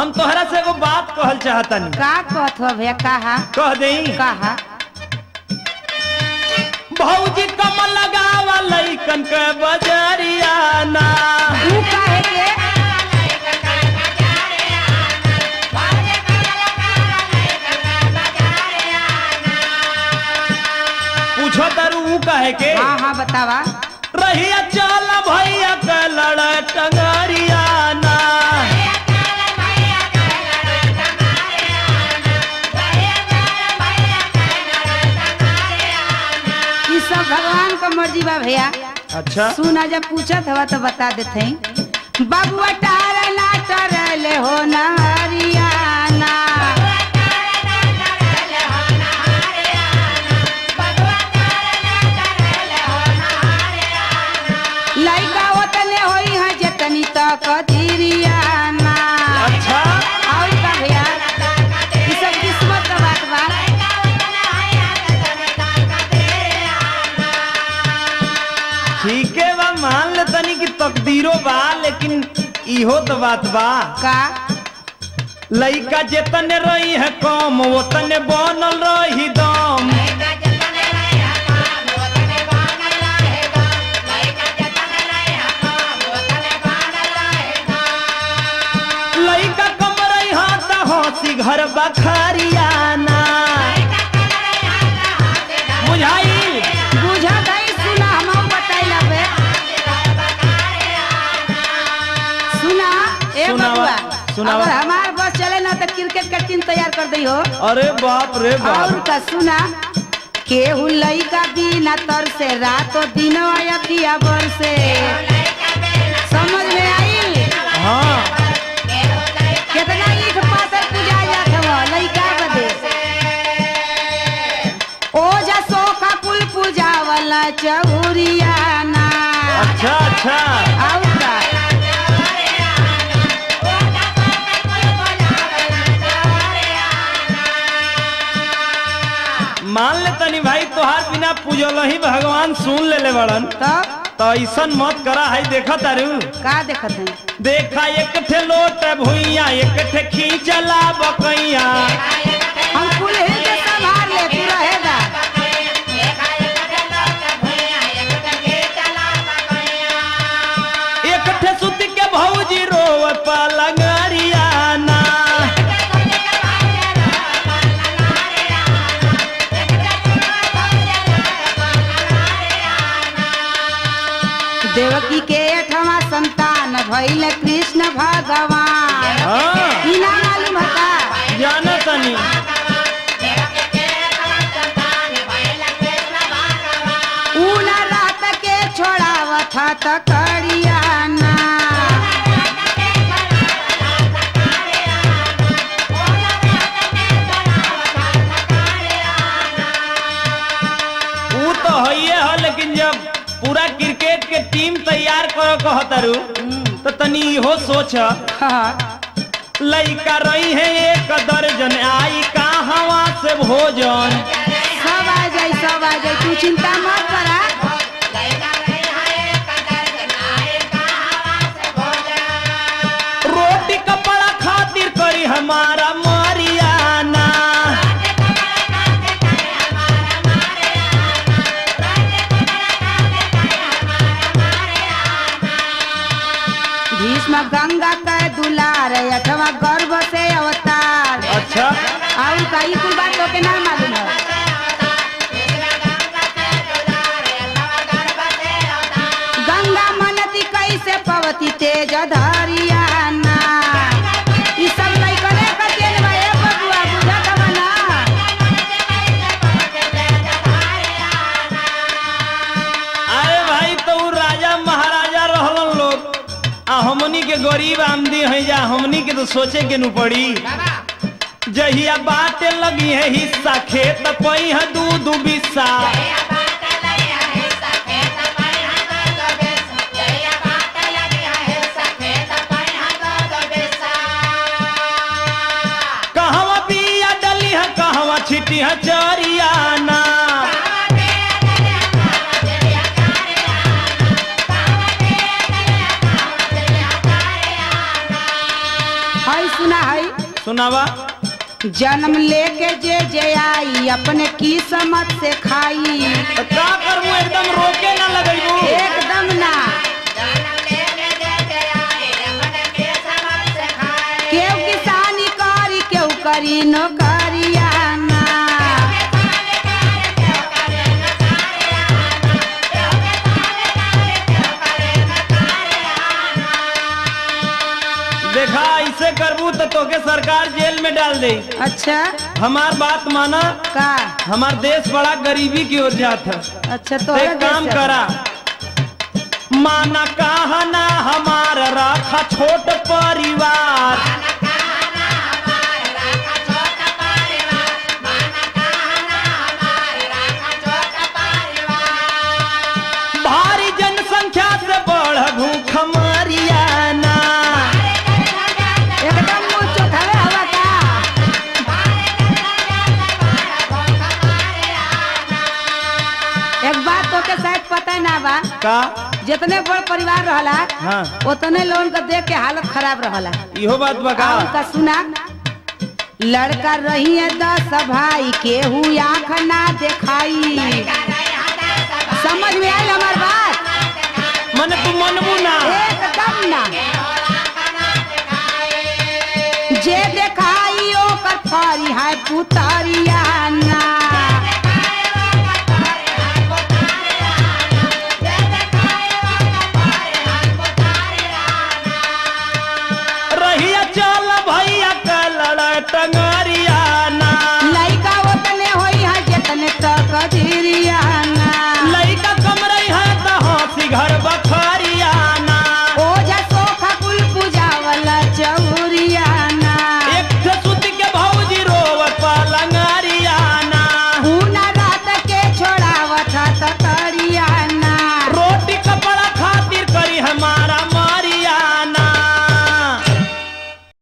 हम तोहरा से एगो बात कहल चाहतनी। का कहत हो भैया? कहा कह देई। कहा भौजी कम लगावा लइकन के बजरिया ना। तू काहे के पूछो तारू काहे के? हाँ हाँ बतावा। रहिया चल भैया के लड़ टंगरिया ना। ई सब भगवान का मर्जी बा भैया। अच्छा सुना जब पूछत हवा तो बता देते बबुआ टार ना टरले हो ना हरियाणा। लइका ओतने होई है जतनी तक धीरियाना। अच्छा और का भैया ई सब किस्मत का बात बा। ठीक है बा, मान ले तनी कि तकदीरो बा, लेकिन इहो तो बात बा। का लइका जेतने रही है कम ओतने बनल रही दम। लइका कम रही हाथ हंसी घर बखरियाना। बुझाई? बुझा गई। सुना हम बताइला बे। सुना ए सुनावा, बबुआ सुनावा। अगर हमार बस चले ना तो क्रिकेट का टीम तैयार कर दी हो। अरे बाप रे और बाप। का सुना केहू लइका बिना तर से रातों दिनों अखिया बरसे। समझ में आई? हाँ कितना ईख पातर पूजा जात हवा लइका बदे। ओजा सोखा कुल पूजा वाला चहुरियाना। अच्छा अच्छा। और का मान ले तनी भाई तोहार बिना पूजल ही भगवान सुन ले बड़न। तब तो ऐसन मत करा है। देखा तारू का देखत है? देखा एक ठे लोट भुइया एक ठे खींचला बकैया। हम कुल हिल के संभाल ले तू रहेगा। एक ठे सुत के भौजी रोव पलंगरियाना। देवकी के 8वां संतान भइल कृष्ण भगवान। हाँ ई ना मालूम है? जाना तनी। ऊना रात के छोड़ावत त करियाना। वो तो है लेकिन जब पूरा क्रिकेट के टीम तैयार करो कहतरू तो तनी इहो सोच। हाँ, लइका रही है एक दर्जन आई कहवा से भोजन। सब आ जाए तू चिंता मत करा। रोटी कपड़ा खातिर करी हमारा मारियाना। भीष्म गंगा के दुलार 8वां गर्भ से अवतार। अच्छा और कई कुल बात तो के ना मालूम है? गंगा मनती कैसे पवती तेज धरियाना। ई सब लइकने का तेल बा ए बबुआ बुझत हवा ना। अरे भाई तो उ राजा महाराजा रहलन लोग आ हमनी के गरीब आमदी है जा। हमनी के तो सोचे के नु पड़ी। जहिया बाटे लगी है हिस्सा खेत पई है दूध बिस्सा। कहवा बिया डली है कहवा छिटी है चरियाना। हाय सुना है सुनावा। जन्म लेके जे आई अपने किस्मत से खाई। तो का करूं एकदम रोके ना लगेबू। एकदम ना। केहू किसानी करी केहू करी नौकरिया ना। देखा ऐसे करबू तो तोके सरकार जेल में डाल दे। अच्छा हमार बात माना। का? हमार देश बड़ा गरीबी की ओर जाता। अच्छा तो एक काम करा, माना कहना हमार रखा छोट परिवार। भारी जनसंख्या से बढ़ भूख मरियाना। एकदम मुँह चौथावे हवा का। एक बात तो के शायद पता ना बा। का? जितने बड़ परिवार रहला हाँ। उतने लोगन का देख के हालत खराब रहला। इहो बात बका। का सुना, लड़का रही है 10 भाई केहू आँख ना दिखाई। समझ में आई हमार बात? मन तू मनबू ना। एकदम ना। जे दिखाई ओकर फरी है पुतरिया ना।